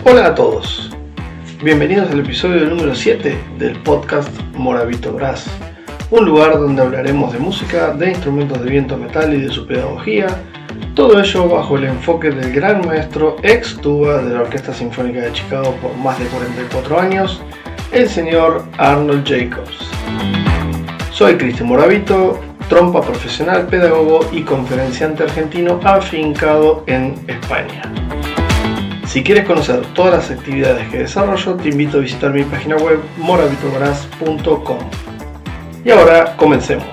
Hola a todos, bienvenidos al episodio número 7 del podcast Moravito Brass, un lugar donde hablaremos de música, de instrumentos de viento metal y de su pedagogía, todo ello bajo el enfoque del gran maestro ex tuba de la Orquesta Sinfónica de Chicago por más de 44 años, el señor Arnold Jacobs. Soy Cristian Moravito, trompa profesional, pedagogo y conferenciante argentino afincado en España. Si quieres conocer todas las actividades que desarrollo, te invito a visitar mi página web moravitobrass.com. Y ahora comencemos.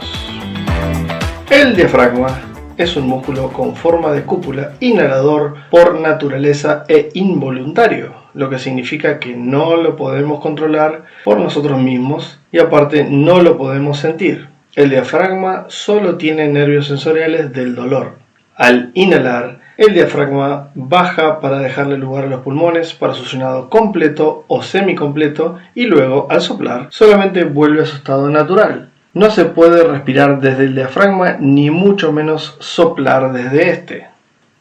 El diafragma es un músculo con forma de cúpula, inhalador por naturaleza e involuntario, lo que significa que no lo podemos controlar por nosotros mismos y aparte no lo podemos sentir. El diafragma solo tiene nervios sensoriales del dolor. Al inhalar, el diafragma baja para dejarle lugar a los pulmones para su llenado completo o semicompleto y luego, al soplar, solamente vuelve a su estado natural. No se puede respirar desde el diafragma ni mucho menos soplar desde este.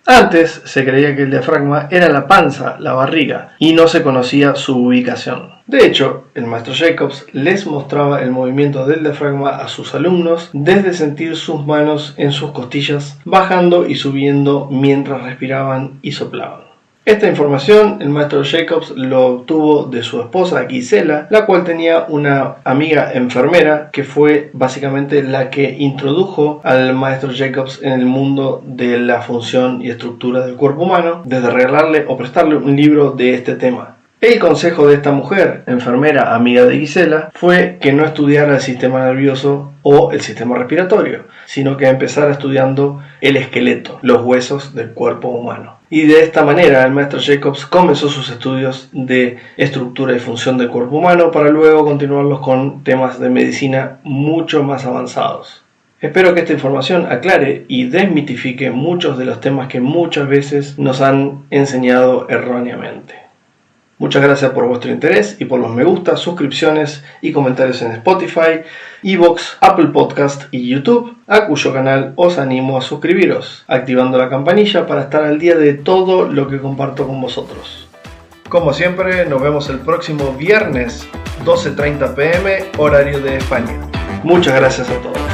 Antes se creía que el diafragma era la panza, la barriga, y no se conocía su ubicación. De hecho, el maestro Jacobs les mostraba el movimiento del diafragma a sus alumnos desde sentir sus manos en sus costillas, bajando y subiendo mientras respiraban y soplaban. Esta información el maestro Jacobs lo obtuvo de su esposa Gisela, la cual tenía una amiga enfermera que fue básicamente la que introdujo al maestro Jacobs en el mundo de la función y estructura del cuerpo humano, desde regalarle o prestarle un libro de este tema. El consejo de esta mujer, enfermera amiga de Gisela, fue que no estudiara el sistema nervioso o el sistema respiratorio, sino que empezara estudiando el esqueleto, los huesos del cuerpo humano. Y de esta manera el maestro Jacobs comenzó sus estudios de estructura y función del cuerpo humano para luego continuarlos con temas de medicina mucho más avanzados. Espero que esta información aclare y desmitifique muchos de los temas que muchas veces nos han enseñado erróneamente. Muchas gracias por vuestro interés y por los me gusta, suscripciones y comentarios en Spotify, iVoox, Apple Podcast y YouTube, a cuyo canal os animo a suscribiros, activando la campanilla para estar al día de todo lo que comparto con vosotros. Como siempre, nos vemos el próximo viernes, 12:30 p.m., horario de España. Muchas gracias a todos.